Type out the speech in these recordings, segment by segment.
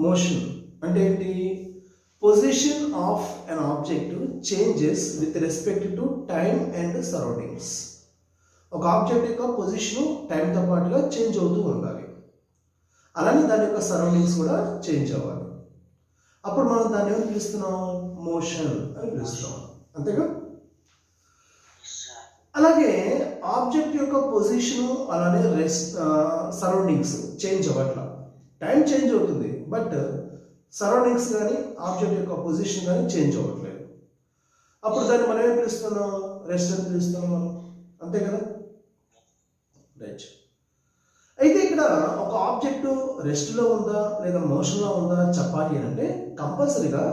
Motion అంటే ఏంటి? Position of an object changes with respect to time and surroundings. ఒక object యొక్క position టైంతో పాటుగా చేంజ్ అవుతూ ఉండాలి, అలానే దాని యొక్క సరౌండింగ్స్ కూడా చేంజ్ అవ్వాలి. అప్పుడు మనం దాన్ని ఏమని పిలుస్తున్నాం? మోషన్ అని పిలుస్తున్నాం, అంతేగా? అలాగే ఆబ్జెక్ట్ యొక్క పొజిషను అలానే సరౌండింగ్స్ చేంజ్ అవ్వట్ల. టైం చేంజ్ అవుతుంది, బట్ సరౌండింగ్స్ కానీ ఆబ్జెక్ట్ యొక్క పొజిషన్ కానీ చేంజ్ అవ్వట్లేదు. అప్పుడు దాన్ని మనం ఏం పిలుస్తున్నాం? రెస్ట్ అని పిలుస్తున్నాం మనం, అంతే కదా? రైట్. అయితే ఇక్కడ ఒక ఆబ్జెక్టు రెస్ట్లో ఉందా లేదా మోషన్లో ఉందా చెప్పాలి అంటే కంపల్సరీగా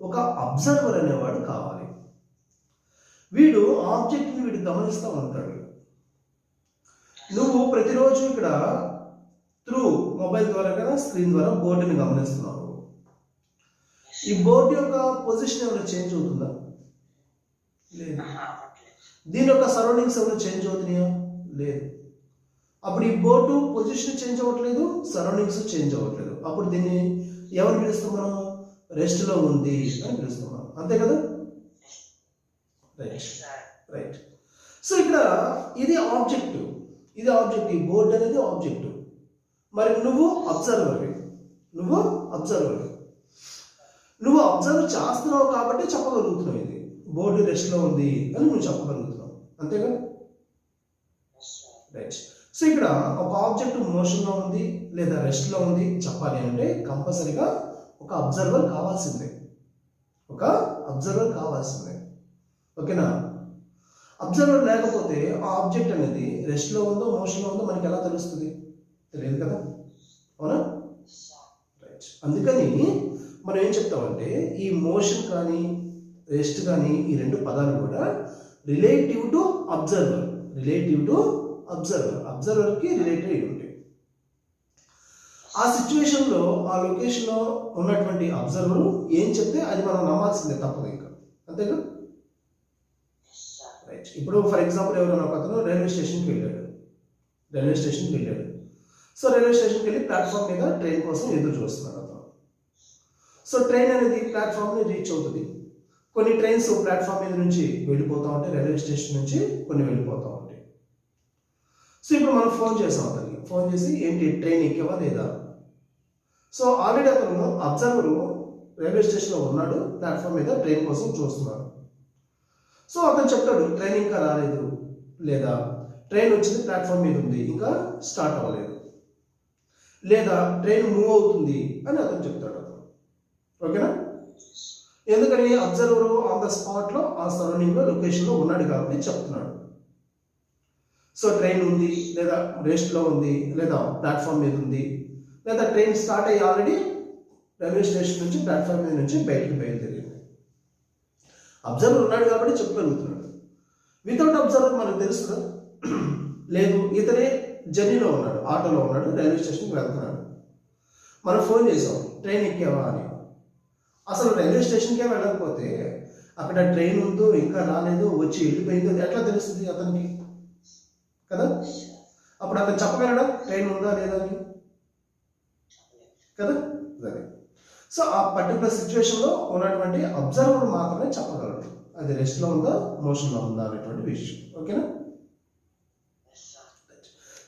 ఒక అబ్జర్వర్ అనేవాడు కావాలి. వీడు ఆబ్జెక్ట్ని వీడు గమనిస్తూ ఉంటాడు. నువ్వు ప్రతిరోజు ఇక్కడ త్రూ మొబైల్ ద్వారా కదా స్క్రీన్ ద్వారా బోర్డుని గమనిస్తున్నావు. ఈ బోర్డు యొక్క పొజిషన్ ఏమైనా చేంజ్ అవుతుందా? లేదు. దీని యొక్క సరౌండింగ్స్ ఏమైనా చేంజ్ అవుతున్నాయా? లేదు. అప్పుడు ఈ బోర్డు పొజిషన్ చేంజ్ అవ్వట్లేదు, సరౌండింగ్స్ చేంజ్ అవ్వట్లేదు. అప్పుడు దీన్ని ఎవరు పిలుస్తాం మనం? రెస్ట్లో ఉంది అని పిలుస్తాం మనం, అంతే కదా? Right right. సో ఇక్కడ ఇది ఆబ్జెక్ట్, ఈ బోర్డు అనేది ఆబ్జెక్ట్. మరి నువ్వు అబ్జర్వర్ నువ్వు అబ్జర్వ్ చేస్తున్నావు కాబట్టి చెప్పగలుగుతున్నావు ఇది బోర్డు రెస్ట్లో ఉంది అని నువ్వు చెప్పగలుగుతున్నావు, అంతేగా? రైట్. సో ఇక్కడ ఒక ఆబ్జెక్ట్ మోషన్లో ఉంది లేదా రెస్ట్లో ఉంది చెప్పాలి అంటే కంపల్సరీగా ఒక అబ్జర్వర్ కావాల్సిందే, ఓకేనా? అబ్జర్వర్ లేకపోతే ఆ ఆబ్జెక్ట్ అనేది రెస్ట్లో ఉందో మోషన్లో ఉందో మనకి ఎలా తెలుస్తుంది? తెలియదు కదా, అవునా? రైట్. అందుకని మనం ఏం చెప్తామంటే ఈ మోషన్ కానీ రెస్ట్ కానీ ఈ రెండు పదాలు కూడా రిలేటివ్ టు అబ్జర్వర్కి రిలేటెడ్ అయి ఉంటాయి. ఆ సిచ్యువేషన్లో ఆ లొకేషన్లో ఉన్నటువంటి అబ్జర్వరు ఏం చెప్తే అది మనం నమ్మాల్సిందే, తప్పదు ఇంకా, అంతేగా? రైట్. ఇప్పుడు ఫర్ ఎగ్జాంపుల్ ఎవరైనా ఒక అతను రైల్వే స్టేషన్కి వెళ్ళాడు. సో రైల్వే స్టేషన్కి వెళ్ళి ప్లాట్ఫామ్ మీద ట్రైన్ కోసం ఎదురు చూస్తున్నాడు అతను. సో ట్రైన్ అనేది ప్లాట్ఫామ్ని రీచ్ అవుతుంది. కొన్ని ట్రైన్స్ ప్లాట్ఫామ్ మీద నుంచి వెళ్ళిపోతూ ఉంటాయి, రైల్వే స్టేషన్ నుంచి కొన్ని వెళ్ళిపోతూ ఉంటాయి. సో ఇప్పుడు మనం ఫోన్ చేసాం అతనికి, ఫోన్ చేసి ఏంటి ట్రైన్ ఎక్కేవా లేదా? సో ఆల్రెడీ అతను అబ్జర్వరు రైల్వే స్టేషన్లో ఉన్నాడు, ప్లాట్ఫామ్ మీద ట్రైన్ కోసం చూస్తున్నాడు. సో అతను చెప్తాడు ట్రైన్ ఇంకా రాలేదు, లేదా ట్రైన్ వచ్చింది ప్లాట్ఫామ్ మీద ఉంది ఇంకా స్టార్ట్ అవ్వలేదు, లేదా ట్రైన్ మూవ్ అవుతుంది అని అతను చెప్తాడు. ఓకేనా? ఎందుకని? అబ్జర్వరు ఆన్ ద స్పాట్లో ఆ సరౌండింగ్లో లొకేషన్లో ఉన్నాడు కాబట్టి చెప్తున్నాడు. సో ట్రైన్ ఉంది, లేదా రెస్ట్లో ఉంది, లేదా ప్లాట్ఫామ్ మీద ఉంది, లేదా ట్రైన్ స్టార్ట్ అయ్యి ఆల్రెడీ రైల్వే స్టేషన్ నుంచి ప్లాట్ఫామ్ మీద నుంచి బయటికి బయలుదేరింది. అబ్జర్వర్ ఉన్నాడు కాబట్టి చెప్పగలుగుతున్నాడు. వితౌట్ అబ్జర్వర్ మనకు తెలుసు లేదు, ఇతనే జర్నీలో ఉన్నాడు, ఆటోలో ఉన్నాడు, రైల్వే స్టేషన్కి వెళ్తున్నాడు. మనం ఫోన్ చేసాం ట్రైన్ ఎక్కావా అని. అసలు రైల్వే స్టేషన్కే వెళ్ళకపోతే అక్కడ ట్రైన్ ఉందో ఇంకా రాలేదో వచ్చి వెళ్ళిపోయిందో ఎట్లా తెలుస్తుంది అతనికి కదా? అప్పుడు అతను చెప్పగలడా ట్రైన్ ఉందా లేదా అని కదా? సరే. సో ఆ పర్టికులర్ సిచ్యువేషన్లో ఉన్నటువంటి అబ్జర్వర్ మాత్రమే చెప్పగలడు అది రెస్ట్లో ఉందా మోషన్లో ఉందా అనేటువంటి విషయం, ఓకేనా?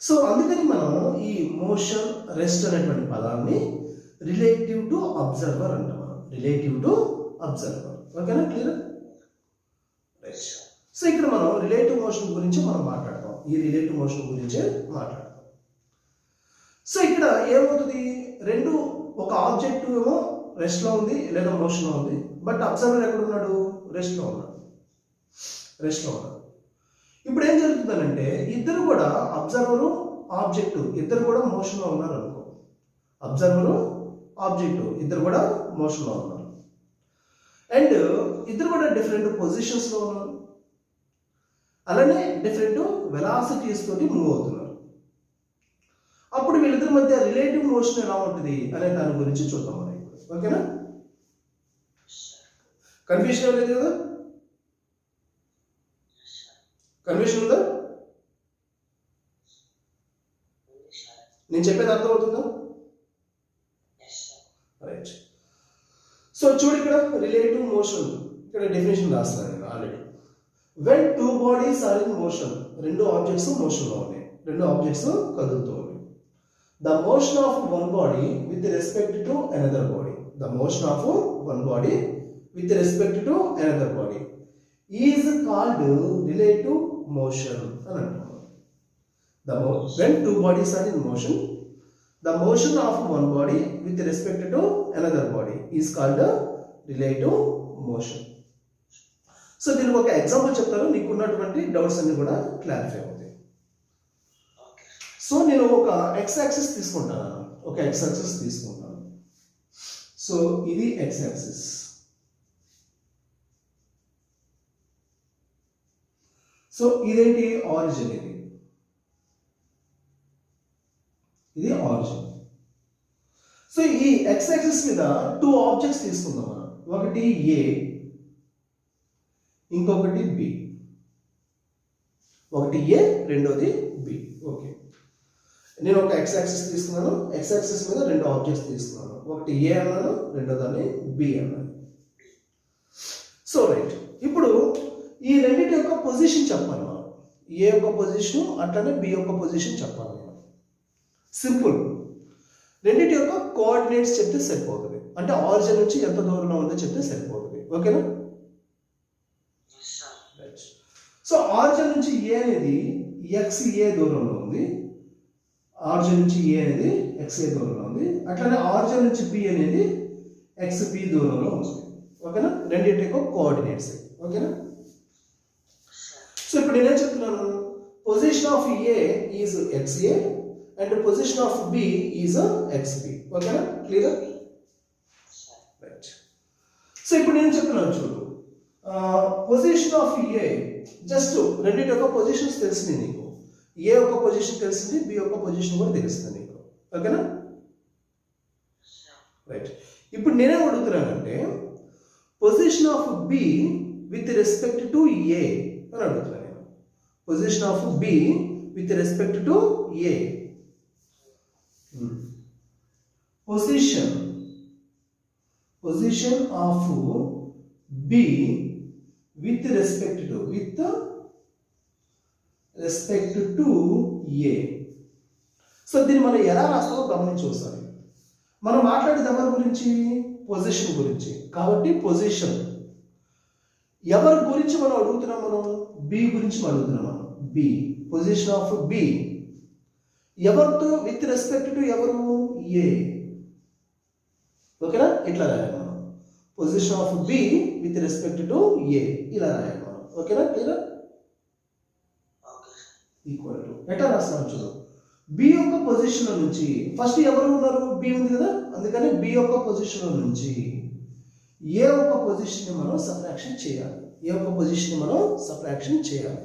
సో అందుకని మనం ఈ మోషన్ రెస్ట్ అనేటువంటి పదాన్ని రిలేటివ్ టు అబ్జర్వర్ అంటాం, ఓకేనా? క్లియర్? రైట్. సో ఇక్కడ మనం రిలేటివ్ మోషన్ గురించి మనం మాట్లాడతాం, ఈ రిలేటివ్ మోషన్ గురించే మాట్లాడతాం. సో ఇక్కడ ఏమవుతుంది? రెండు, ఒక ఆబ్జెక్ట్ ఏమో రెస్ట్లో ఉంది లేదా మోషన్లో ఉంది, బట్ అబ్జర్వర్ ఎక్కడ ఉన్నాడు? రెస్ట్లో ఉన్నాడు. ఇప్పుడు ఏం జరుగుతుందంటే ఇద్దరు కూడా అబ్జర్వరు ఆబ్జెక్టు ఇద్దరు కూడా మోషన్లో ఉన్నారు అనుకో. అబ్జర్వరు ఆబ్జెక్టు ఇద్దరు కూడా మోషన్లో ఉన్నారు, అండ్ ఇద్దరు కూడా డిఫరెంట్ పొజిషన్స్లో ఉన్నారు, అలానే డిఫరెంట్ వెలాసిటీస్ తోటి మూవ్ అవుతున్నారు. అప్పుడు వీళ్ళిద్దరి మధ్య రిలేటివ్ మోషన్ ఎలా ఉంటుంది అనే దాని గురించి చూద్దాం మనం ఇప్పుడు, ఓకేనా? కన్ఫ్యూషన్ లేదు కదా? కన్ఫ్యూషన్ ఉందా? నేను చెప్పేది అర్థమవుతుందా? మోషన్, ఇక్కడ డెఫినేషన్ రాస్తున్నాను నేను ఆల్రెడీ. When two bodies are in motion, రెండు ఆబ్జెక్ట్స్ మోషన్లో ఉన్నాయి, రెండు ఆబ్జెక్ట్స్ కదులుతూ ఉన్నాయి. The motion of one body with respect to another body, the motion of one body with respect to another body is called relative motion అని అంటాము. When two bodies are in motion, the motion of one body with respect to another body is called a relative motion. So దీనికి ఒక example చెప్తాను, నీకు ఉన్నటువంటి doubts అన్ని కూడా clarify అవుతాయి. సో నేను ఒక ఎక్స్ యాక్సిస్ తీసుకుంటాను, ఒక ఎక్స్ యాక్సిస్ తీసుకుంటాను. సో ఇది ఎక్స్ యాక్సిస్. సో ఇదేంటి, ఆరిజిన్, ఇది ఆరిజిన్. సో ఈ ఎక్స్ యాక్సిస్ మీద టూ ఆబ్జెక్ట్స్ తీసుకుందాం మనం, ఒకటి ఏ, ఇంకొకటి బి. ఒకటి ఏ, రెండోది బి. ఓకే, నేను ఒక ఎక్స్ యాక్సిస్ తీసుకున్నాను, ఎక్స్ యాక్సిస్ మీద రెండు ఆబ్జెక్ట్స్ తీసుకున్నాను, ఒకటి ఏ అన్నాను, రెండో దాన్ని బి అన్నాను. సో రైట్, ఇప్పుడు ఈ రెండింటి యొక్క పొజిషన్ చెప్పాలి మనం, ఏ యొక్క పొజిషన్ అట్లనే బి యొక్క పొజిషన్ చెప్పాలి. సింపుల్, రెండింటి యొక్క కోఆర్డినేట్స్ చెప్తే సరిపోతుంది, అంటే ఆరిజిన్ నుంచి ఎంత దూరంలో ఉందో చెప్తే సరిపోతుంది. ఓకేనా? సో ఆరిజిన్ నుంచి ఏ అనేది XA దూరంలో ఉంది, ఆరిజిన్ నుంచి ఏ అనేది XA దూరంలో ఉంది, అట్లానే ఆరిజిన్ నుంచి బి అనేది XB దూరంలో ఉంది. ఓకేనా? రెండింటి యొక్క కోఆర్డినేట్స్. ఓకేనా? సో ఇప్పుడు నేనేం చెప్తున్నాను, position of A is XA and position of B is a XB. ఓకేనా? క్లియర్? రైట్. సో ఇప్పుడు నేను చెప్తున్నాను చూడు, పొజిషన్ ఆఫ్ ఏ, జస్ట్ రెండింటి యొక్క పొజిషన్స్ తెలిసింది నీకు, ఏ యొక్క పొజిషన్ తెలిసింది, బి యొక్క పొజిషన్ కూడా తెలుస్తుంది నీకు. ఓకేనా? రైట్. ఇప్పుడు నేనేం అడుగుతున్నానంటే position of B with respect to A అని అడుగుతున్నాను నేను. Position of B with respect to A. Position of B with respect to A. So దీన్ని మనం ఎలా రాస్తామో గమనించి ఒకసారి. మనం మాట్లాడేది ఎవరి గురించి, పొజిషన్ గురించి. కాబట్టి పొజిషన్ ఎవరి గురించి మనం అడుగుతున్నాం, మనం బి గురించి అడుగుతున్నాం. మనం బి, పొజిషన్ ఆఫ్ బి ఎవరితో, విత్ రెస్పెక్ట్ టు ఎవరు, ఏ. ఓకేనా? ఇట్లా రాయాలి మనం, position of B with respect to A, ఇలా రాయాలి మనం. ఓకేనా? క్లియర్? ఈక్వల్ టు ఎట్లా రాస్తాం చూడు, బి యొక్క పొజిషన్ నుంచి ఫస్ట్ ఎవరు ఉన్నారు, బి ఉంది కదా, అందుకని బి యొక్క పొజిషన్ నుంచి ఏ యొక్క పొజిషన్ ని మనం సబ్ట్రాక్షన్ చేయాలి, ఏ యొక్క పొజిషన్ ని మనం సబ్ట్రాక్షన్ చేయాలి.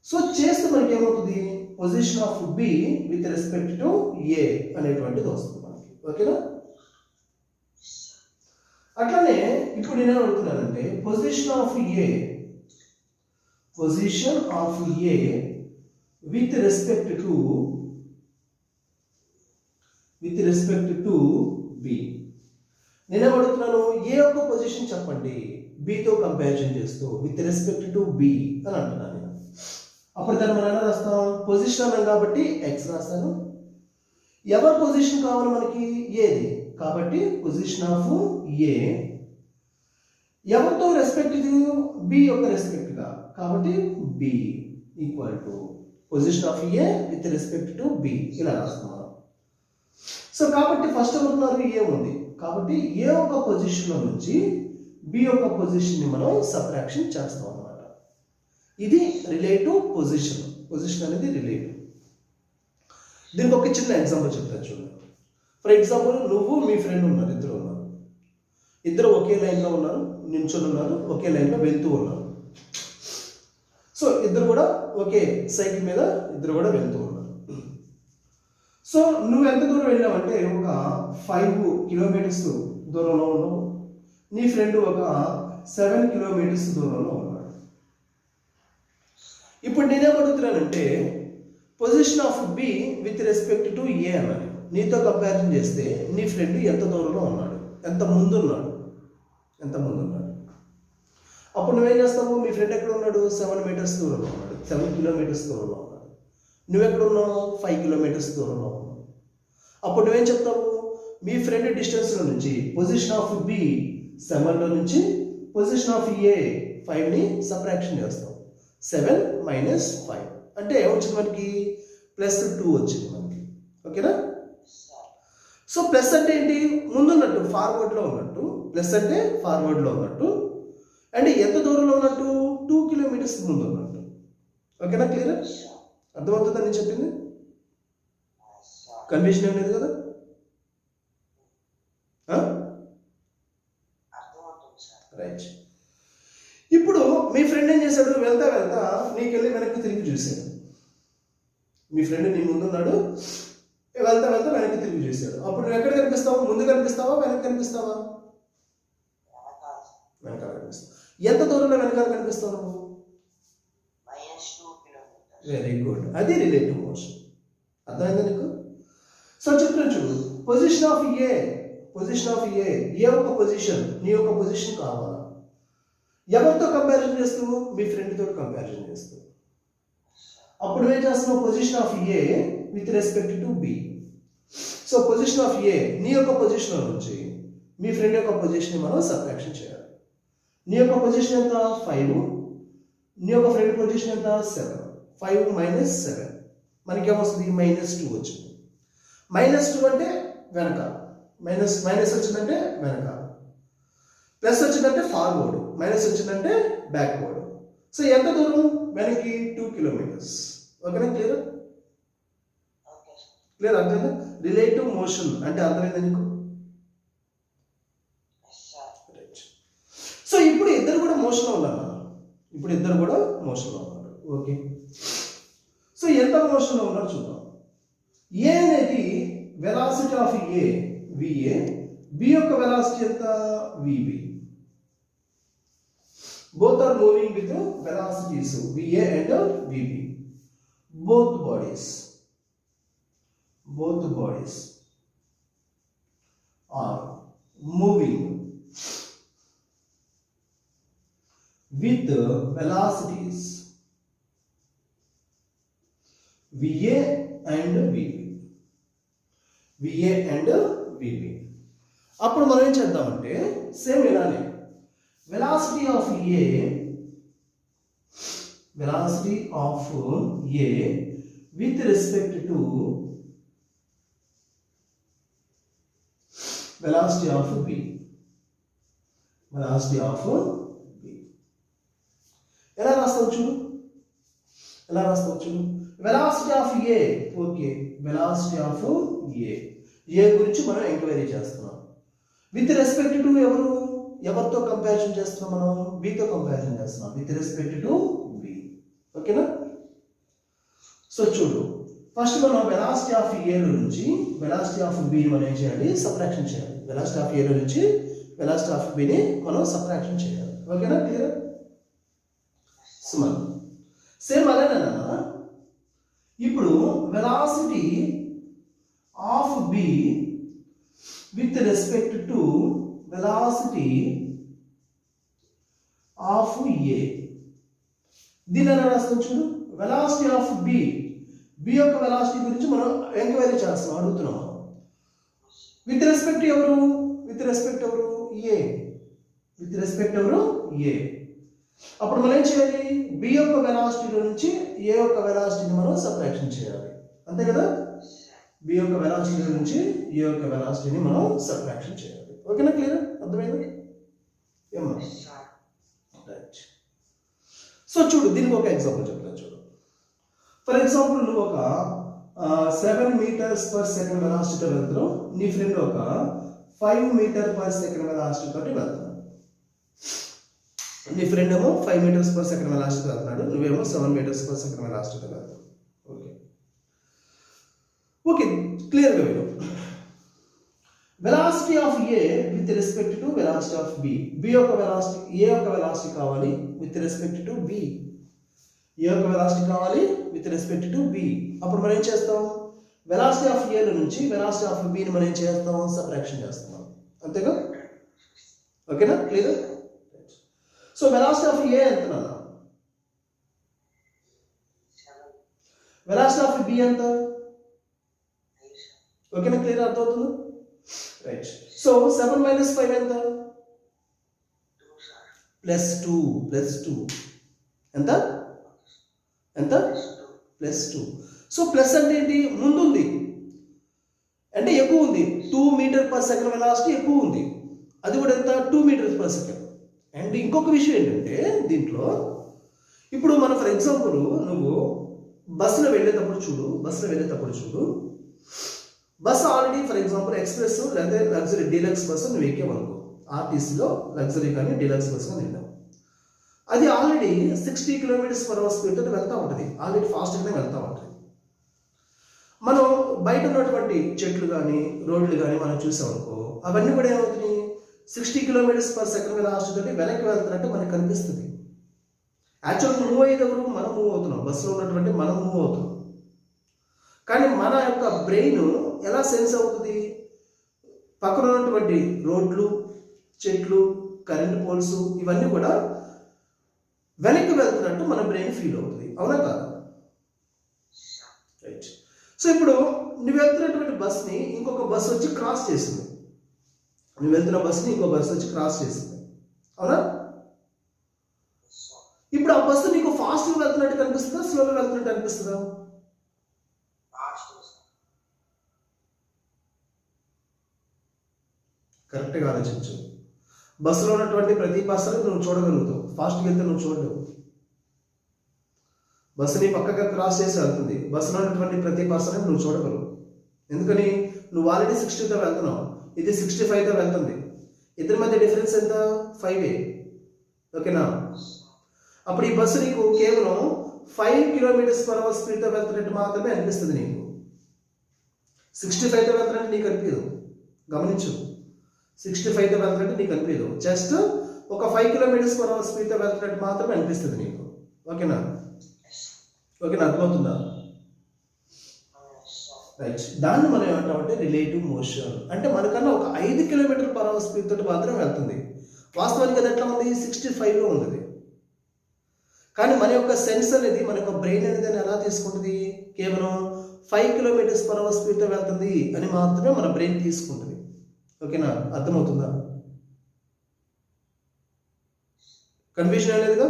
సో చేస్తే మనకి ఏమవుతుంది, position of B with respect to A అనేటువంటిది వస్తుంది మనకి. ఓకేనా? అట్లానే ఇప్పుడు నేను అడుగుతున్నానంటే position of A with respect to B. నేనేం అడుగుతున్నాను, ఏ యొక్క పొజిషన్ చెప్పండి, బితో కంపారిజన్ చేస్తూ విత్ రెస్పెక్ట్ టు బి అని అంటున్నాను నేను. అప్పుడు దాన్ని మనం ఎలా రాస్తాం, పొజిషన్ అన్నాం కాబట్టి ఎక్స్ రాస్తాను. ఎవరి పొజిషన్ కావాలి మనకి, ఏది, కాబట్టి పొజిషన్ ఆఫ్ ఏ ఎవరితో రెస్పెక్ట్, బి యొక్క రెస్పెక్ట్ గా, కాబట్టి B equal to position of A with respect to B, ఇలా రాస్తున్నాం. సో కాబట్టి ఫస్ట్ ఎవరున్నారు, ఏ ఉంది, కాబట్టి ఏ యొక్క పొజిషన్ లో నుంచి బి యొక్క పొజిషన్ ని మనం సబ్ట్రాక్షన్ చేస్తాం అన్నమాట. ఇది రిలేటివ్ పొజిషన్. పొజిషన్ అనేది రిలేటివ్. దీనికి ఒక చిన్న ఎగ్జాంపుల్ చెప్తాను చూడండి. ఫర్ ఎగ్జాంపుల్, నువ్వు మీ ఫ్రెండ్ ఉన్నారు, ఇద్దరు ఒకే లైన్లో ఉన్నారు, నిల్చొని ఉన్నారు, ఒకే లైన్లో వెళ్తూ ఉన్నారు. సో ఇద్దరు కూడా ఒకే సైకిల్ మీద ఇద్దరు కూడా వెళ్తూ ఉన్నారు. సో నువ్వు ఎంత దూరం వెళ్ళావంటే ఒక 5 కిలోమీటర్స్ దూరంలో ఉన్నావు, నీ ఫ్రెండ్ ఒక 7 కిలోమీటర్స్ దూరంలో ఉన్నాడు. ఇప్పుడు నేనేమడుగుతున్నానంటే position of B with respect to A అన్నాను. నీతో కంపారిజన్ చేస్తే నీ ఫ్రెండ్ ఎంత దూరంలో ఉన్నాడు, ఎంత ముందున్నాడు. ఎంత ముందు ఉన్నాడు. అప్పుడు నువ్వేం చేస్తావు, మీ ఫ్రెండ్ ఎక్కడ ఉన్నాడు, 7 మీటర్స్ దూరంలో ఉన్నాడు, 7 కిలోమీటర్స్ దూరంలో ఉన్నాడు. నువ్వెక్కడ ఉన్నావు, 5 కిలోమీటర్స్ దూరంలో ఉన్నావు. అప్పుడు నువ్వేం చెప్తావు, మీ ఫ్రెండ్ డిస్టెన్స్లో నుంచి పొజిషన్ ఆఫ్ బి 7లో నుంచి పొజిషన్ ఆఫ్ ఏ 5ని సబ్ట్రాక్షన్ చేస్తాం. 7 - 5 అంటే ఏమొచ్చింది మనకి, +2 వచ్చింది మనకి. ఓకేనా. సో ప్లస్ అంటే ఏంటి, ముందున్నట్టు ఫార్వర్డ్లో ఉన్నట్టు, ప్లస్ అంటే ఫార్వర్డ్లో ఉన్నట్టు, అంటే ఎంత దూరంలో ఉన్నట్టు, 2 కిలోమీటర్స్ ముందు ఉన్నట్టు. ఓకేనా, క్లియర్, అర్థమవుతుందా నేను చెప్పింది, కన్ఫ్యూజన్ ఏం లేదు కదా. రైట్. ఇప్పుడు మీ ఫ్రెండ్ ఏం చేశాడు, వెళ్తా వెళ్తా నీకెళ్ళి వెనక్కి తిరిగి చూశాడు. మీ ఫ్రెండ్ నీ ముందున్నాడు, వెళ్తా వెళ్తా వెనక్కి తిరిగి చూశాడు. అప్పుడు నువ్వు ఎక్కడ కనిపిస్తావు, ముందు కనిపిస్తావా, వెనక్కి కనిపిస్తావా, వెనకాల కనిపిస్తావు. ఎంత దూరంలో వెనకాల కనిపిస్తావు నువ్వు, వెరీ గుడ్, అది రిలేటివ్ మోషన్. అర్థమైందా నీకు. సో చెప్తున్నాను చూడు, పొజిషన్ ఆఫ్ ఏ ఒక పొజిషన్, నీ యొక్క పొజిషన్ కావాలా, ఎవరితో కంపారిజన్ చేస్తూ, మీ ఫ్రెండ్ తోటి కంపారిజన్ చేస్తూ. అప్పుడు ఏం చేస్తున్నావు, position of A with respect to B. So position of A, నీ యొక్క పొజిషన్ నుంచి మీ ఫ్రెండ్ యొక్క పొజిషన్ మనం సబ్ట్రాక్షన్ చేయాలి. నీ యొక్క పొజిషన్ ఎంత, 5, నీ యొక్క ఫ్రెండ్ పొజిషన్ ఎంత, 7. 5 - 7 మనకి ఏమొస్తుంది, -2 వచ్చింది. -2 అంటే వెనకాల, మైనస్ వచ్చిందంటే వెనకాల, ప్లస్ వచ్చిందంటే ఫార్వర్డ్, మైనస్ వచ్చిందంటే బ్యాక్వర్డ్. సో ఎంత దూరం వెనక్కి, 2 కిలోమీటర్స్. ఓకేనా, క్లియర్, అర్థమైందా. రిలేటివ్ మోషన్ అంటే అర్థమైందా నీకు. సో ఇప్పుడు ఇద్దరు కూడా మోషన్లో ఉన్నారు, ఓకే. సో ఎంత మోషన్లో ఉన్నారు చూద్దాం. ఏ అనేది velocity of A VA, B యొక్క వెలాసిటీ ఎంత, VB. Both are moving with velocities VA and VB. Both bodies are moving with velocities VA and VB. అప్పుడు మనం ఏం చేద్దామంటే సేమ్ ఇలానే velocity of A with respect to velocity of B. ఎలా రాస్తావు చూడు, velocity of A, okay, velocity of A గురించి మనం enquiry చేస్తున్నాం. విత్ రెస్పెక్ట్ టు ఎవరితో కంపారిజన్ చేస్తున్నాం మనం, బితో కంపారిజన్ చేస్తున్నాం, విత్ రెస్పెక్ట్ టు బి. ఓకేనా. సో చూడు, ఫస్ట్ మనం వెలాసిటీ ఆఫ్ ఏ నుంచి వెలాసిటీ ఆఫ్ బిని మనం ఏం చేయాలి, సబ్ట్రాక్షన్ చేయాలి. వెలాసిటీ ఆఫ్ ఏ నుంచి వెలాసిటీ ఆఫ్ బిని మనం సబ్ట్రాక్షన్ చేయాలి. ఓకేనా, క్లియర్. సేమ్ అలానేనా. ఇప్పుడు velocity of B with respect to velocity of A, దీని ఎలా రాస్తాం చూడు. వెలాసిటీ ఆఫ్ బి యొక్క వెలాసిటీ గురించి మనం ఎంక్వైరీ చేస్తున్నాం, అడుగుతున్నాం. విత్ రెస్పెక్ట్ ఎవరు, ఏ. అప్పుడు మనం ఏం చేయాలి, బి యొక్క వెలాసిటీ నుంచి ఏ యొక్క వెలాసిటీని మనం సబ్ట్రాక్షన్ చేయాలి, అంతే కదా. బి యొక్క వెలాసిటీ నుంచి ఏ యొక్క వెలాసిటీని మనం సబ్ట్రాక్షన్ చేయాలి. ఓకేనా, క్లియర్, అర్థమైంది ఏమన్నా. రైట్. సో చూడు, దీనికి ఒక ఎగ్జాంపుల్ చెప్తాను చూడు. ఫర్ ఎగ్జాంపుల్ నువ్వు ఒక 7 మీటర్స్ పర్ సెకండ్ వెలాసిటీతో వెళ్తున్నావు, నీ ఫ్రెండ్ ఒక 5 మీటర్ పర్ సెకండ్ వెలాసిటీ తోటి వెళ్తున్నాడు. నీ ఫ్రెండ్ ఏమో 5 మీటర్స్ పర్ సెకండ్ వెలాసిటీతో వెళ్తున్నాడు, నువ్వేమో 7 మీటర్స్ పర్ సెకండ్ వెలాసిటీతో వెళ్తావు. ఓకే, క్లియర్గా విను. Velocity of A with respect to velocity of B. A యొక్క వెలాసిటీ కావాలి with respect to B. A యొక్క వెలాసిటీ కావాలి విత్ రెస్పెక్ట్ టు బి. అప్పుడు మనం ఏం చేస్తాం, వెలాసిటీ ఆఫ్ ఏ నుంచి వెలాసిటీ ఆఫ్ బిని మనం ఏం చేస్తాం, సబ్ట్రాక్షన్ చేస్తాం, అంతేగా. ఓకేనా, క్లియర్? సో వెలాసిటీ ఆఫ్ ఏ ఎంత నాన్న? వెలాసిటీ ఆఫ్ బి ఎంత? ఓకేనా, క్లియర్? అర్థమవుతుంది, రైట్. సో 7 మైనస్ 5 ఎంత? +2 +2 ఎంత? ఎంత? +2. సో ప్లస్ అంటే ఏంటి? ముందుంది అంటే ఎక్కువ ఉంది. 2 మీటర్ పర్ సెకండ్ వెలాసిటీ ఎక్కువ ఉంది, అది కూడా ఎంత? 2 మీటర్స్ పర్ సెకండ్. అండ్ ఇంకొక విషయం ఏంటంటే దీంట్లో ఇప్పుడు మనం ఫర్ ఎగ్జాంపుల్ నువ్వు బస్సులో వెళ్ళేటప్పుడు చూడు, bus already for example express లేదా లగ్జరీ డీలక్స్ బస్సు నువ్వు ఎక్కేవనుకో, ఆర్టీసీలో లగ్జరీ కానీ డీలక్స్ బస్సు కానీ వెళ్ళావు, అది ఆల్రెడీ 60 km/h స్పీడ్తో వెళ్తూ ఉంటుంది, ఆల్రెడీ ఫాస్ట్గానే వెళ్తూ ఉంటుంది. మనం బయట ఉన్నటువంటి చెట్లు కానీ రోడ్లు కానీ మనం చూసామనుకో, అవన్నీ కూడా ఏమవుతుంది? 60 km/s వెలాసిటీ తోటి వెనక్కి వెళ్తున్నట్టు మనకు కనిపిస్తుంది. యాక్చువల్గా మూవ్ అయ్యేది ఎవరు? మనం మూవ్ అవుతున్నాం, బస్సులో ఉన్నటువంటి మనం మూవ్ అవుతున్నాం. కానీ మన యొక్క బ్రెయిన్ ఎలా సెన్స్ అవుతుంది? పక్కన ఉన్నటువంటి రోడ్లు, చెట్లు, కరెంట్ పోల్స్ ఇవన్నీ కూడా వెనక్కి వెళ్తున్నట్టు మన బ్రెయిన్ ఫీల్ అవుతుంది, అవునా కాదు? రైట్. సో ఇప్పుడు నువ్వు వెళ్తున్నటువంటి బస్ని ఇంకొక బస్సు వచ్చి క్రాస్ చేసింది, అవునా? ఇప్పుడు ఆ బస్సు నీకు ఫాస్ట్గా వెళ్తున్నట్టు కనిపిస్తుందా, స్లోగా వెళ్తున్నట్టు అనిపిస్తుందా? కరెక్ట్గా ఆలోచించు. బస్సులో ఉన్నటువంటి ప్రతి పర్సన్ నువ్వు చూడగలుగుతావు, ఫాస్ట్గా వెళ్తే నువ్వు చూడలేవు. బస్సుని పక్కగా క్రాస్ చేసి వెళ్తుంది, బస్సులో ఉన్నటువంటి ప్రతి పర్సన్ నువ్వు చూడగలవు. ఎందుకని? నువ్వు ఆల్రెడీ 60తో వెళ్తున్నావు, ఇది 65తో వెళ్తుంది, ఇద్దరి మధ్య డిఫరెన్స్ ఎంత? 5 ఓకేనా? అప్పుడు ఈ బస్సు నీకు కేవలం 5 km/h స్పీడ్తో వెళ్తున్నట్టు మాత్రమే అనిపిస్తుంది. నీకు 65తో వెళ్తున్నట్టు నీకు అనిపించదు, గమనించు. 65తో వెళ్తున్నట్టు నీకు అనిపించదు, జస్ట్ ఒక 5 km/h స్పీడ్తో వెళ్తున్నట్టు మాత్రమే అనిపిస్తుంది నీకు. ఓకేనా, అర్థమవుతుందా? రైట్. దాన్ని మనం ఏమంటామంటే రిలేటివ్ మోషన్. అంటే మనకన్నా ఒక 5 km/h స్పీడ్ తోటి మాత్రం వెళ్తుంది. వాస్తవానికి అది ఎట్లా ఉంది? 65లో ఉంది. కానీ మన యొక్క సెన్స్ అనేది, మన యొక్క బ్రెయిన్ అనేది ఎలా తీసుకుంటుంది? కేవలం 5 km/h స్పీడ్తో వెళ్తుంది అని మాత్రమే మన బ్రెయిన్ తీసుకుంటుంది. ఓకేనా, అర్థమవుతుందా? కన్ఫ్యూజన్ లేదుగా?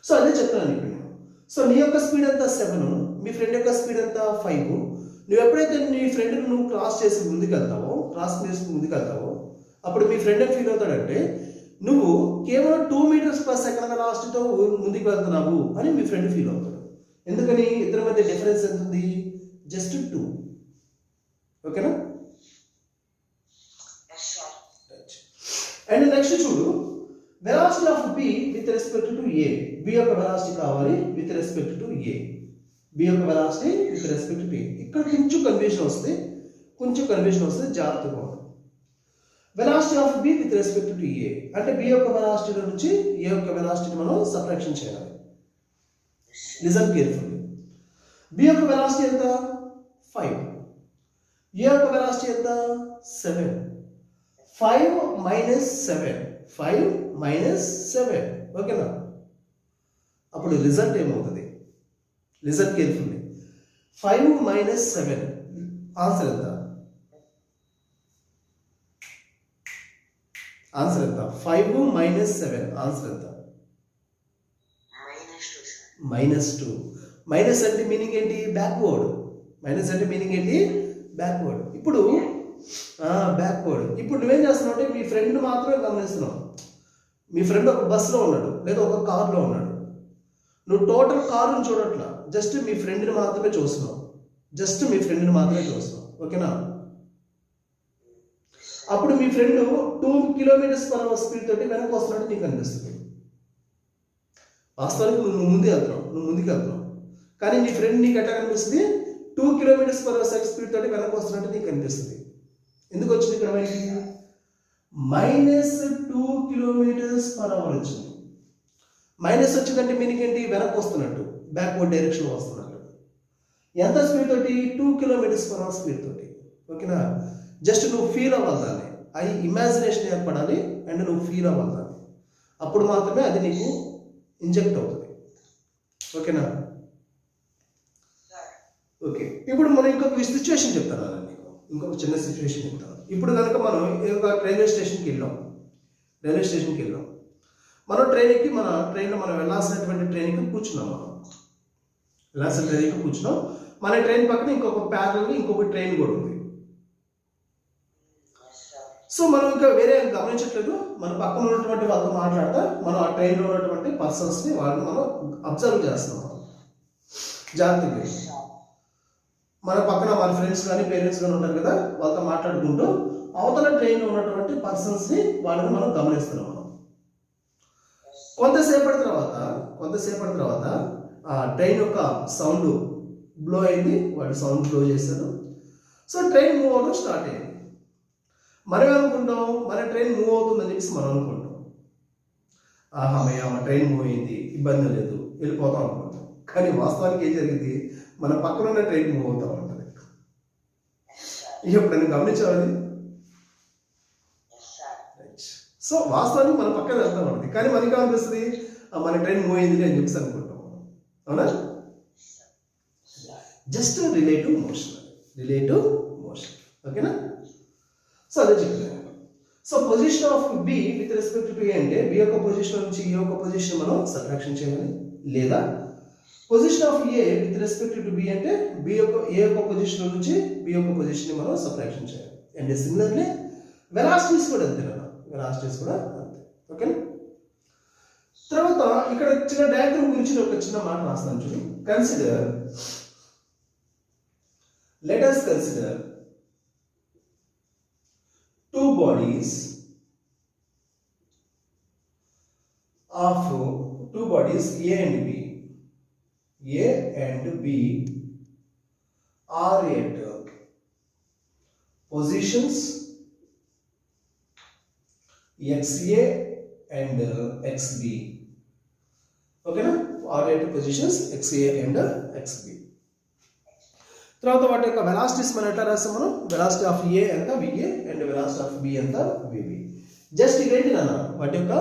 సో అదే చెప్తాను ఇప్పుడు నేను. సో నీ యొక్క స్పీడ్ ఎంత 7, మీ ఫ్రెండ్ యొక్క స్పీడ్ ఎంత 5. నువ్వు ఎప్పుడైతే నీ ఫ్రెండ్ని నువ్వు క్రాస్ చేసి ముందుకెళ్తావో, అప్పుడు మీ ఫ్రెండ్ ఫీల్ అవుతాడంటే నువ్వు కేవలం 2 m/s వెలాసిటీతో ముందుకు వెళ్తున్నావు అని మీ ఫ్రెండ్ ఫీల్ అవుతాడు. ఎందుకని? ఇద్దరి మధ్య డిఫరెన్స్ ఎంత ఉంది? జస్ట్ 2. ఓకేనా? అండ్ నెక్స్ట్ చూడు, velocity of B with respect to A. B యొక్క వెలాసిటీ కావాలి విత్ రెస్పెక్ట్ టు ఏ. ఇక్కడ కొంచెం కన్ఫ్యూజన్ వస్తే జాగ్రత్తగా ఉంటుంది. Velocity of B with respect to A అంటే బి యొక్క వెలాసిటీ నుంచి ఏ యొక్క వెలాసిటీని మనం సబ్ట్రాక్షన్ చేయాలి. Listen carefully. బి యొక్క వెలాసిటీ ఎంత? 5. ఏ యొక్క వెలాసిటీ ఎంత? 7. 5 మైనస్ 7. ఓకేనా? అప్పుడు రిజల్ట్ ఏమవుతుంది? Listen carefully. 5 మైనస్ 7 ఆన్సర్ ఎంత? 5 మైనస్ 7 ఆన్సర్ ఎంత? -2. మైనస్ అంటే మీనింగ్ ఏంటి? బ్యాక్వర్డ్. ఇప్పుడు నువ్వేం చేస్తున్నావు అంటే మీ ఫ్రెండ్ మాత్రమే గమనిస్తున్నావు. మీ ఫ్రెండ్ ఒక బస్సులో ఉన్నాడు లేదా ఒక కార్లో ఉన్నాడు, నువ్వు టోటల్ కారుని చూడట్లా, జస్ట్ మీ ఫ్రెండ్ని మాత్రమే చూస్తున్నావు. ఓకేనా? అప్పుడు మీ ఫ్రెండ్ 2 km/h స్పీడ్ తోటి వెనక్కి వస్తున్నట్టు నీకు అనిపిస్తుంది. వాస్తవానికి నువ్వు ముందుకు వెళ్తున్నావు, కానీ నీ ఫ్రెండ్ నీకు ఎట్లా కనిపిస్తుంది? 2 km/h స్పీడ్ తోటి వెనక్కి వస్తున్నట్టు నీకు కనిపిస్తుంది. ఎందుకు వచ్చింది ఇక్కడ? -2 km/h వచ్చింది. మైనస్ వచ్చిందంటే మీనింగ్ ఏంటి? వెనక్కి వస్తున్నట్టు, బ్యాక్వర్డ్ డైరెక్షన్ వస్తున్నట్టు. ఎంత స్పీడ్ తోటి? 2 km/h స్పీడ్ తోటి. ఓకేనా? జస్ట్ నువ్వు ఫీల్ అవ్వాలి దాన్ని. అవి ఇమాజినేషన్ ఏర్పడాలి అండ్ నువ్వు ఫీల్ అవ్వాలి, అప్పుడు మాత్రమే అది నీకు ఇంజెక్ట్ అవుతుంది. ఓకేనా? ఓకే, ఇప్పుడు మనం ఇంకొక సిచ్యువేషన్ చెప్తాను నీకు, ఇంకొక చిన్న సిచ్యువేషన్ చెప్తాను. ఇప్పుడు కనుక మనం రైల్వే స్టేషన్కి వెళ్ళాం, మనం ట్రైన్కి మన ట్రైన్లో మనం వెళ్ళాల్సినటువంటి ట్రైన్కి కూర్చున్నాం, మన ట్రైన్ పక్కన ఇంకొక ప్యారల్ ఇంకొక ట్రైన్ కూడా ఉంది. సో మనం ఇంకా వేరే గమనించట్లేదు, మన పక్కన ఉన్నటువంటి వాళ్ళతో మాట్లాడతా మనం ఆ ట్రైన్లో ఉన్నటువంటి పర్సన్స్ని వాళ్ళని మనం అబ్జర్వ్ చేస్తున్నాం జాగ్రత్తగా. మన పక్కన మన ఫ్రెండ్స్ కానీ పేరెంట్స్ కానీ ఉంటారు కదా, వాళ్ళతో మాట్లాడుకుంటూ అవతల ట్రైన్లో ఉన్నటువంటి పర్సన్స్ని వాళ్ళని మనం గమనిస్తున్నాం. కొంతసేపటి తర్వాత ఆ ట్రైన్ యొక్క సౌండ్ బ్లో అయింది, వాళ్ళు సౌండ్ బ్లో చేశారు. సో ట్రైన్ మూవ్ అవడం స్టార్ట్ అయింది. మనం అనుకుంటాం మన ట్రైన్ మూవ్ అవుతుందని చెప్పేసి మనం అనుకుంటాం, మా ట్రైన్ మూవ్ అయింది, ఇబ్బంది లేదు, వెళ్ళిపోతాం అనుకుంటాం. కానీ వాస్తవానికి ఏం జరిగింది, మన పక్కన ఉన్న ట్రైన్ మూవ్ అవుతా ఉంటుంది. ఎప్పుడైనా గమనించాలి? సో వాస్తవానికి మన పక్కన వెళ్తా ఉంటుంది, కానీ మనకి అనిపిస్తుంది మన ట్రైన్ మూవ్ అయింది అని చెప్పేసి అనుకుంటాం. అవునా? Just relative motion. ఓకేనా? సో అదే చెప్తున్నాను. So position of B with respect to A అంటే బి యొక్క పొజిషన్ నుంచి ఏ యొక్క పొజిషన్ మనం సబ్ట్రాక్షన్ చేయాలి, లేదా position of A with respect to B అంటే ఏ యొక్క పొజిషన్ నుంచి బి యొక్క పొజిషన్ మనం సబ్ట్రాక్షన్ చేయాలి. అండ్ సిమిలర్లీ వెలాసిటీస్ కూడా అంతే. ఓకే. తర్వాత ఇక్కడ చిన్న డయాగ్రామ్ గురించి ఒక చిన్న మాట రాస్తాను చూడు. let us consider two bodies A and B. A and B are at positions XA and XB. Okay na? Are at positions XA and XB. తర్వాత వాటి యొక్క వెలాసిటీస్ మనం ఎట్లా రాస్తాం? మనం వెలాసిటీ ఆఫ్ ఏ ఎంత VA and velocity of B ఎంత VB. Just ఇవేంటి నాన్న, వాటి యొక్క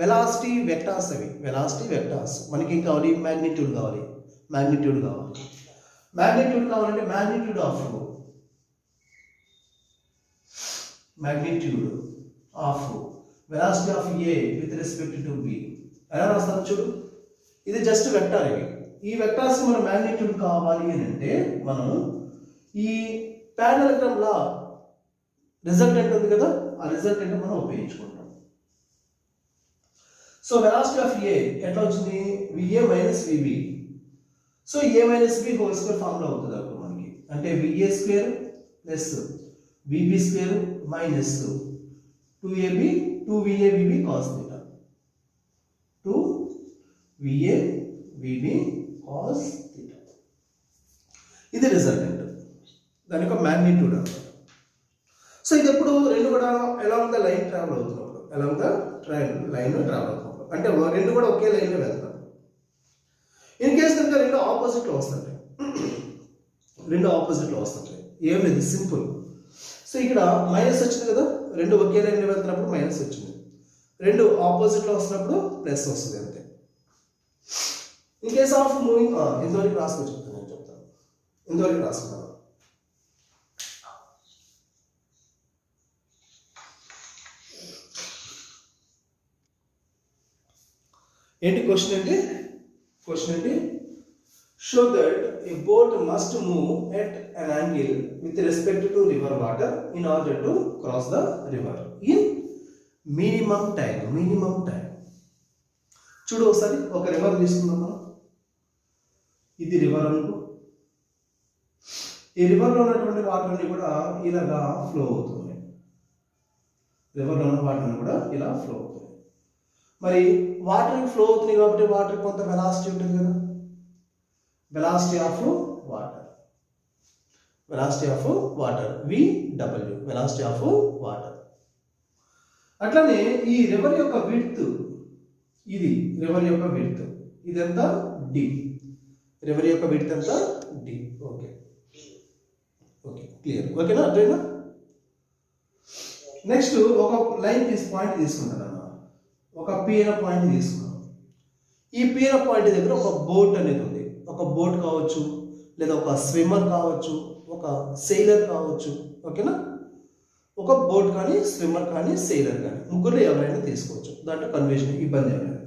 వెలాసిటీ వెక్టార్స్. అవి వెలాసిటీ వెక్టార్స్. మనకి ఏం కావాలి? మ్యాగ్నిట్యూడ్ కావాలంటే magnitude of velocity of A with respect to B. ఎలా రాస్తాం చూడు, ఇది జస్ట్ వెక్టార్. ఈ వెక్టార్స్ మన మ్యాగ్నిట్యూడ్ కావాలి అని అంటే మనం ఈ పారలెలోగ్రామ్ లా రిజల్టెంట్ ఉంది కదా, ఆ రిజల్టెంట్ మనం ఉపయోగించుకుంటాం. సో వెలాసిటీ ఆఫ్ ఏ ఎట్లా వచ్చింది? VA minus VB. So A minus B whole square formula అవుతుంది అప్పుడు మనకి. అంటే VA square plus VB square minus 2AB 2VA VB cos theta. 2VA VB cos theta. ఇది రిజల్టెంట్, దాని యొక్క మ్యాగ్నిట్యూడ్ అన్నమాట. సో ఇది ఎప్పుడు రెండు కూడా అలాంగ్ ద లైన్ ట్రావెల్ అవుతున్నప్పుడు, అంటే రెండు కూడా ఒకే లైన్లో వెళ్తారు. ఇన్ కేస్ కనుక రెండు ఆపోజిట్లో వస్తుంటాయి, ఏం లేదు, సింపుల్. సో ఇక్కడ మైనస్ వచ్చింది కదా, రెండు ఒకే లైన్లో వెళ్తున్నప్పుడు మైనస్ వచ్చింది, రెండు ఆపోజిట్లో వస్తున్నప్పుడు ప్లస్ వస్తుంది అంతే. ఇన్ కేస్ ఆఫ్ మూవింగ్ ఇంతవరకు రాసుకొని చెప్తాను, ఇంతవరకు రాసుకున్నాను. ఏంటి క్వశ్చన్ అంటే show that a boat must move at an angle with respect to river water in order to cross the river in minimum time. చూడు ఒకసారి, ఒక రివర్ తీసుకుందాం మనం. ఇది రివర్ అనుకో. ఈ రివర్లో ఉన్నటువంటి వాటర్ అన్ని కూడా ఇలాగా ఫ్లో అవుతున్నాయి. మరి వాటర్ ఫ్లో అవుతుంది కాబట్టి వాటర్ కొంత వెలాసిటీ ఉంటుంది కదా, velocity of water VW, velocity of water. అట్లనే ఈ రివర్ యొక్క విడ్త్, ఇదెంత D. రివర్ యొక్క విడ్త్ ఎంత D. ఓకే క్లియర్, ఓకేనా? అర్థమైనా? నెక్స్ట్ ఒక లైన్ పాయింట్ తీసుకుంటాను అన్న, ఒక పి అనే పాయింట్ తీసుకున్నాను. ఈ పి అనే పాయింట్ దగ్గర ఒక బోట్ అనేది ఉంది. ఒక బోట్ కావచ్చు, లేదా ఒక స్విమ్మర్ కావచ్చు, ఒక సెయిలర్ కావచ్చు. ఓకేనా, ఒక బోట్ కానీ, స్విమ్మర్ కానీ, సెయిలర్ కానీ, ముగ్గురు ఎవరైనా తీసుకోవచ్చు. దాంట్లో కన్వర్జన్ ఇబ్బంది ఏమైనా.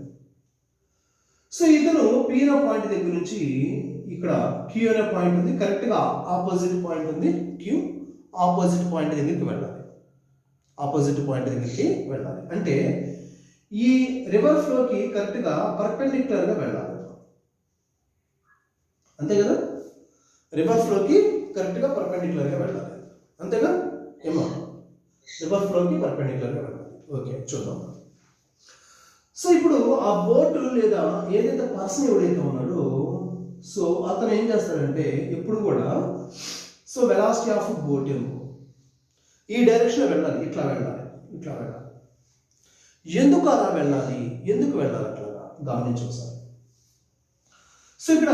సో ఇతను పి అనే పాయింట్ దగ్గర నుంచి ఇక్కడ క్యూ అనే పాయింట్ ఉంది, కరెక్ట్గా ఆపోజిట్ పాయింట్ ఉంది క్యూ. ఆపోజిట్ పాయింట్ దగ్గరికి వెళ్ళాలి. ఆపోజిట్ పాయింట్ దగ్గరికి వెళ్ళాలి అంటే ఈ రివర్ ఫ్లోకి కరెక్ట్గా పర్పెండిక్యులర్గా వెళ్ళాలి. అంతే కదా, రివర్ ఫ్లోకి కరెక్ట్గా పర్పెండిక్యులర్గా వెళ్ళాలి. అంతేగా ఏమో, రివర్ ఫ్లోకి పర్పెండిక్యులర్గా వెళ్ళాలి. ఓకే, చూద్దాం. సో ఇప్పుడు ఆ బోట్ లేదా ఏదైతే పర్సన్ ఎవడైతే ఉన్నాడో, సో అతను ఏం చేస్తాడంటే ఎప్పుడు కూడా, సో వెలాసిటీ ఆఫ్ బోట్ ఈ డైరెక్షన్లో వెళ్ళాలి, ఇట్లా వెళ్ళాలి, ఇట్లా వెళ్ళాలి. ఎందుకు అలా వెళ్ళాలి, ఎందుకు వెళ్ళాలి అట్లాగా గమనించొకసారి. సో ఇక్కడ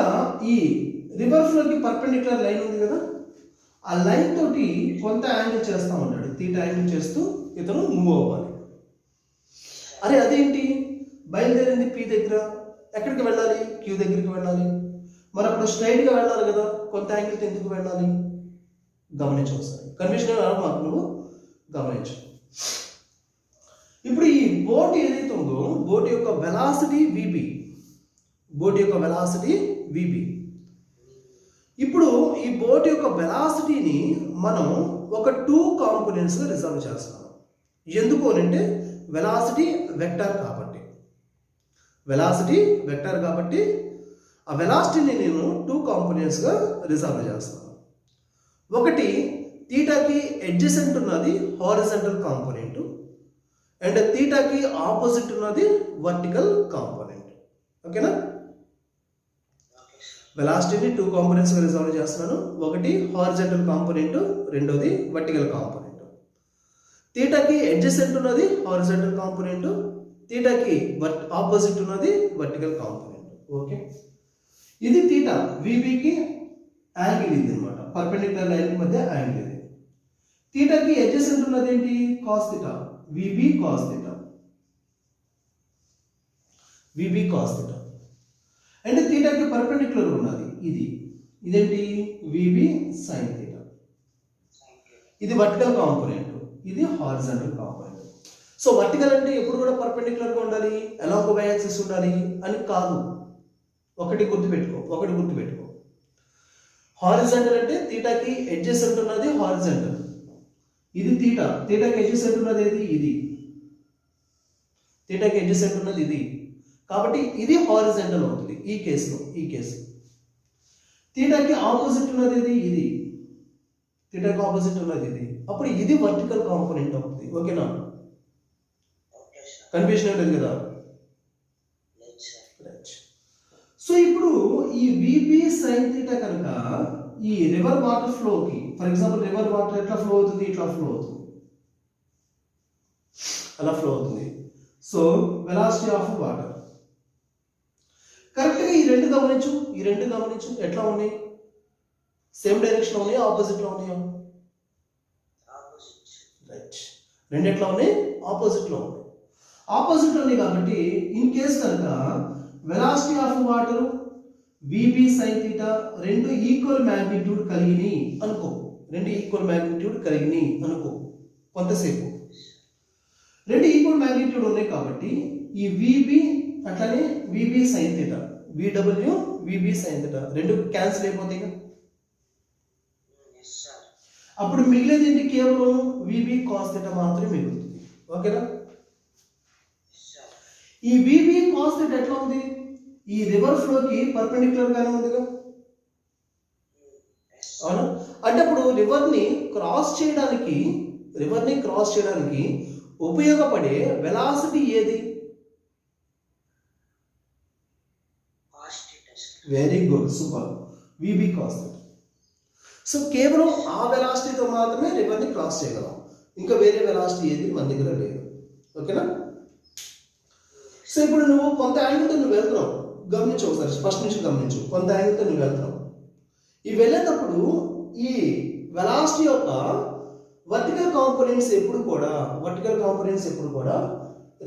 ఈ రివర్ ఫ్లోకి పర్పెండిక్యులర్ లైన్ ఉంది కదా, ఆ లైన్ తోటి కొంత యాంగిల్ చేస్తూ ఉంటాడు. తీటా యాంగిల్ చేస్తూ ఇతను మూవ్ అవ్వాలి. అరే అదేంటి, బయలుదేరింది పి దగ్గర, ఎక్కడికి వెళ్ళాలి, క్యూ దగ్గరికి వెళ్ళాలి. మరి అప్పుడు స్ట్రైట్గా వెళ్ళాలి కదా, కొంత యాంగిల్తో ఎందుకు వెళ్ళాలి గమనించు ఒకసారి. కన్ఫ్యూజన్ మాకు నువ్వు గమనించు. ఇప్పుడు ఈ బోట్ ఏదైతే ఉందో, బోట్ యొక్క వెలాసిటీ విబి, బోట్ యొక్క వెలాసిటీ విబి. ఇప్పుడు ఈ బోట్ యొక్క వెలాసిటీని మనం ఒక 2 కాంపోనెంట్స్గా రిజర్వ్ చేస్తున్నాం. ఎందుకు అంటే వెలాసిటీ వెక్టర్ కాబట్టి, వెలాసిటీ వెక్టర్ కాబట్టి ఆ వెలాసిటీని నేను 2 కాంపోనెంట్స్గా రిజర్వ్ చేస్తున్నాను. ఒకటి తీటాకి అడ్జసెంట్ ఉన్నది హారిజాంటల్ కాంపోనెంట్, అండ్ తీటాకి ఆపోజిట్ ఉన్నది వర్టికల్ కాంపోనెంట్. ఓకేనా, వెలాసిటీని 2 కాంపోనెంట్స్గా రిజర్వ్ చేస్తున్నాను. ఒకటి హారిజాంటల్ కాంపోనెంట్, రెండోది వర్టికల్ కాంపోనెంట్. తీటాకి అడ్జసెంట్ ఉన్నది హారిజాంటల్ కాంపోనెంట్, తీటాకి ఆపోజిట్ ఉన్నది వర్టికల్ కాంపోనెంట్. ఓకే, ఇది తీటా విబికి యాంగిల్ ఇది అనమాట, పర్పెండిక్యులర్ లైన్ మధ్య యాంగిల్ ఇది. తీటాకి అడ్జసెంట్ ఉన్నది ఏంటి, cos theta, VB cos theta, VB cos theta. అంటే తీటాకి పర్పెండిక్యులర్ ఉన్నది ఇది, ఇదేంటి విబి సైన్ తీటా. ఇది వర్టికల్ కాంపోనెంట్, ఇది హారిజాంటల్ కాంపోనెంట్. సో వర్టికల్ అంటే ఎప్పుడు కూడా పర్పెండిక్యులర్గా ఉండాలి, అలాంగ్ వై యాక్సిస్ ఉండాలి అని కాదు. ఒకటి గుర్తుపెట్టుకో. హారిజాంటల్ అంటే తీటాకి అడ్జసెంట్ ఉన్నది హారిజాంటల్, ఇది తీటా. తీటాకి అడ్జసెంట్ ఉన్నది ఏది, ఇది. తీటాకి అడ్జసెంట్ ఉన్నది ఇది, కాబట్టి ఇది హారిజాంటల్ అవుతుంది ఈ కేసులో. తీటాకి ఆపోజిట్ ఉన్నది ఏది, ఇది. తీటాకి ఆపోజిట్ ఉన్నది ఇది, అప్పుడు ఇది వర్టికల్ కాంపోనెంట్ అవుతుంది. ఓకేనా, కన్ఫ్యూజన్ లేదు కదా. సో ఇప్పుడు ఈ విబి సైన్ తీటా కనుక ఈ రివర్ వాటర్ ఫ్లోకి, ఫర్ ఎగ్జాంపుల్ రివర్ వాటర్ ఎట్లా ఫ్లో అవుతుంది, ఇట్లా ఫ్లో అవుతుంది, అలా ఫ్లో అవుతుంది. సో వెలాసిటీ ఆఫ్ వాటర్ కరెక్ట్గా ఈ రెండు గమనించు ఎట్లా ఉన్నాయి, సేమ్ డైరెక్షన్ ఉన్నాయి, ఆపోజిట్లో ఉన్నాయా, రైట్. రెండు ఎట్లా ఉన్నాయి, ఆపోజిట్లో ఉన్నాయి. ఆపోజిట్లో ఉన్నాయి కాబట్టి ఇన్ కేస్ కనుక velocity of water VB sine theta రెండు ఈక్వల్ మ్యాగ్నిట్యూడ్ కలిగినాయి అనుకో, కొంతసేపు రెండు ఈక్వల్ మ్యాగ్నిట్యూడ్ ఉన్నాయి కాబట్టి ఈ విబి అట్లానే VB sine theta, VW VB sine theta రెండు క్యాన్సిల్ అయిపోతాయి. అప్పుడు మిగిలేది ఏంటి, కేవలం విబి కాస్ తీటా మాత్రమే మిగులుతుంది. ఓకేనా, ఈ విబి కాస్ తీటా ఎట్లా ఉంది, ఈ రివర్ ఫ్లోకి పర్పెండిక్యులర్ గానే ఉందిగా, అవునా. అంటే అప్పుడు రివర్ని క్రాస్ చేయడానికి ఉపయోగపడే వెలాసిటీ ఏది, very good, super, VB cos theta. So కేవలం ఆ వెలాసిటీతో మాత్రమే రివర్ని క్రాస్ చేయగలం, ఇంకా వేరే వెలాసిటీ ఏది మన దగ్గర లేదు. ఓకేనా. సో ఇప్పుడు నువ్వు కొంత యాంగిల్తో నువ్వు వెళ్తున్నావు, గమనించు ఒకసారి, ఫస్ట్ నుంచి గమనించు. కొంత యాంగిల్తో నువ్వు వెళ్తున్నావు, ఈ వెళ్ళేటప్పుడు ఈ వెలాసిటీ యొక్క వర్టికల్ కాంపోనెంట్స్ ఎప్పుడు కూడా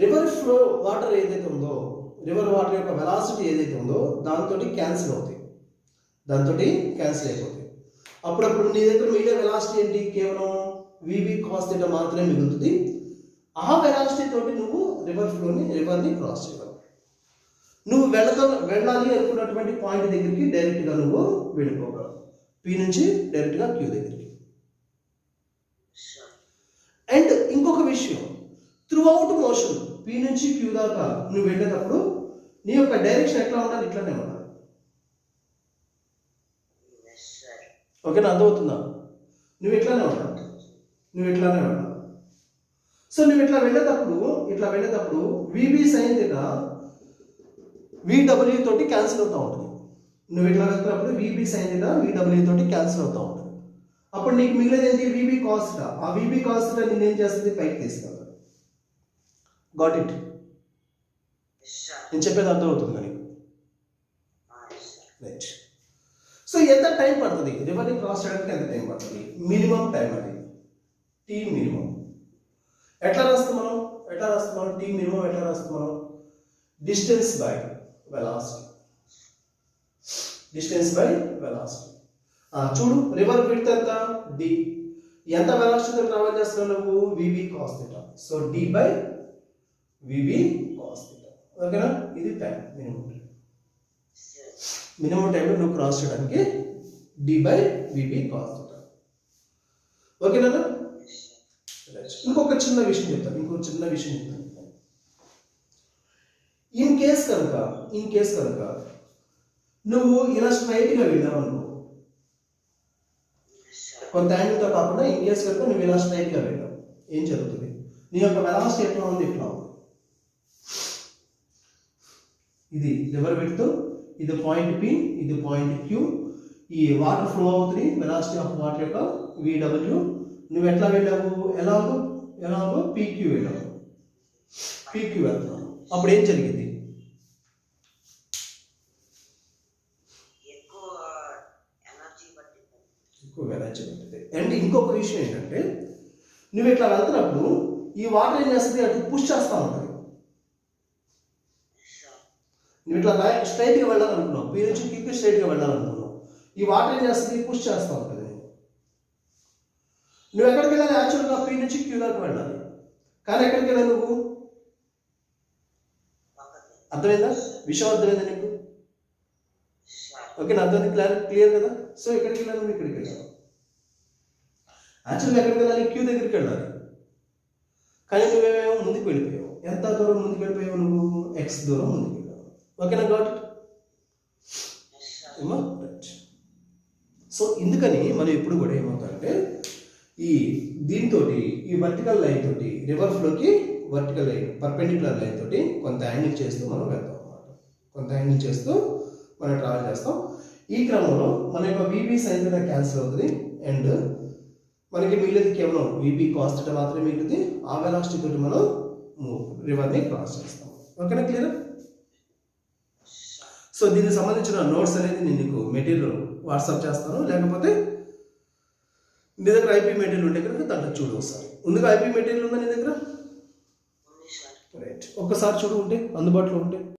రివర్ ఫ్లో వాటర్ ఏదైతే ఉందో, రివర్ వాటర్ యొక్క వెలాసిటీ ఏదైతే ఉందో దాంతో క్యాన్సిల్ అవుతాయి, అయిపోతాయి. అప్పుడప్పుడు నీ దగ్గర మిగిలే వెలాసిటీ ఏంటి, కేవలం వివి కాస్ థీటా మాత్రమే మిగులుతుంది. ఆ వెలాసిటీ తోటి నువ్వు రివర్ని క్రాస్ చేయగలవు. నువ్వు వెళ్ళాలి అనుకున్నటువంటి పాయింట్ దగ్గరికి డైరెక్ట్గా నువ్వు వెళ్ళిపోగలవు, పి నుంచి డైరెక్ట్గా క్యూ దగ్గరికి. అండ్ ఇంకొక విషయం, త్రూ అవుట్ మోషన్ పి నుంచి క్యూ దాకా నువ్వు వెళ్ళేటప్పుడు నీ యొక్క డైరెక్షన్ ఎట్లా ఉండాలి, ఇట్లానే ఉండాలి. ఓకేనా, అర్థమవుతుందా? నువ్వు ఇట్లానే ఉండాలి. సో నువ్వు ఇట్లా వెళ్ళేటప్పుడు విబి సైన్ థీటా విడబ్ల్యూ తోటి క్యాన్సిల్ అవుతూ ఉంటుంది. నువ్వు ఇట్లా వెళ్తున్నప్పుడు విబి సైన్ థీటా విడబ్ల్యూ తోటి క్యాన్సిల్ అవుతూ ఉంటుంది. అప్పుడు నీకు మిగిలేదు ఏంటి, విబి కాస్ థీటా. ఆ విబి కాస్ థీటా నేను ఏం చేస్తుంది, పైకి తీసుకెళ్తాను. Got it? నేను చెప్పేది అర్థమవుతుంది నీకు? రైట్. సో ఎంత టైం పడుతుంది రివర్ని క్రాస్ చేయడానికి? ఎంత టైం పడుతుంది? మినిమం టైం అది టీ మినిమం. ఎట్లా రాస్తాం మనం? టీ మినిమం ఎట్లా రాస్తాం మనం? Distance by velocity. చూడు, రివర్ విడ్త్ ఎంత, డి. ఎంత వెలాసిటీతో ట్రావెల్ చేస్తున్నావు నువ్వు? VB cos theta. So D by VB cos theta. ఓకేనా? ఇది టైం, మినిమం టైంలో నువ్వు క్రాస్ చేయడానికి D by VB cos theta. ఓకేనా? ఇంకొక చిన్న విషయం చెప్తాను. ఇన్ కేస్ కనుక నువ్వు ఇలా స్ట్రైట్గా వెళ్ళావు అనుకో, కొంత యాంగిల్తో కాకుండా ఇన్ కేస్ కనుక నువ్వు ఇలా స్ట్రైట్గా వెళ్ళావు, ఏం జరుగుతుంది? నీ యొక్క వెలాసిటీ ఎట్లా ఉంది, ఇట్లా ఉంది. ఇది రివర్ విడ్త్, ఇది పాయింట్ పి, ఇది పాయింట్ క్యూ. ఈ వాటర్ ఫ్లో అవుతుంది, వెలాసిటీ ఆఫ్ వాటర్ యొక్క విడబ్ల్యూ. నువ్వు ఎట్లా వెళ్ళావు? ఎలాగో పీక్యూ వెళ్ళావు, వెళ్తున్నావు. అప్పుడు ఏం జరిగింది? ఎక్కువ ఎనర్జీ పట్టింది. అండ్ ఇంకొక విషయం ఏంటంటే, నువ్వు ఇట్లా వెళ్తున్నప్పుడు ఈ వాటర్ ఏం చేస్తుంది, అటు పుష్ చేస్తూ ఉంటుంది. నువ్వు ఇట్లా స్ట్రైట్గా వెళ్ళాలనుకున్నావు, పీ నుంచి క్యూకి స్ట్రైట్గా వెళ్ళాలనుకున్నావు, ఈ వాటర్ ఏం చేస్తుంది, పుష్ చేస్తూ ఉంటుంది. నువ్వు ఎక్కడికి వెళ్ళాలి? యాక్చువల్గా పీ నుంచి క్యూ దాకా వెళ్ళాలి, కానీ ఎక్కడికి వెళ్ళాలి నువ్వు? అర్థమైందా? విషయం అర్థమైందా నీకు? ఓకే, నా అర్థం క్లియర్ కదా? సో ఎక్కడికి వెళ్ళాలి నువ్వు? ఇక్కడికి వెళ్ళాలి. యాక్చువల్గా ఎక్కడికి వెళ్ళాలి? క్యూ దగ్గరికి వెళ్ళాలి, కానీ నువ్వేమేమో ముందుకు వెళ్ళిపోయావు. ఎంత దూరం ముందుకు వెళ్ళిపోయావు నువ్వు? ఎక్స్ దూరం ముందుకు వెళ్ళావు. ఓకేనా? Got it? సో ఇందుకని మనం ఎప్పుడు కూడా ఏమవుతారంటే, దీంతో ఈ వర్టికల్ లైన్ తోటి రివర్ ఫ్లోకి వర్టికల్ లైన్ పర్పెండిక్యులర్ లైన్ తోటి కొంత యాంగిల్ చేస్తూ మనం వెళ్తాం అన్నమాట. మనం ట్రావెల్ చేస్తాం. ఈ క్రమంలో మన యొక్క విబి సైన్ థీటా క్యాన్సిల్ అవుతుంది, అండ్ మనకి మిగిలేదు కేవలం విబి కాస్ థీటా మాత్రమే మిగులుతుంది. ఆ వెలాసిటీ తోటి మనం రివర్ని క్రాస్ చేస్తాం. ఓకేనా? క్లియర్? సో దీనికి సంబంధించిన నోట్స్ అనేది నేను నీకు మెటీరియల్ వాట్సాప్ చేస్తాను, లేకపోతే నీ దగ్గర ఐపీ మెటీరియల్ ఉంటే కనుక దాంట్లో చూడు ఒకసారి. ముందుగా ఐపీ మెటీరియల్ ఉందా నీ దగ్గర? రైట్, ఒక్కసారి చూడు ఉంటే, అందుబాటులో ఉంటే.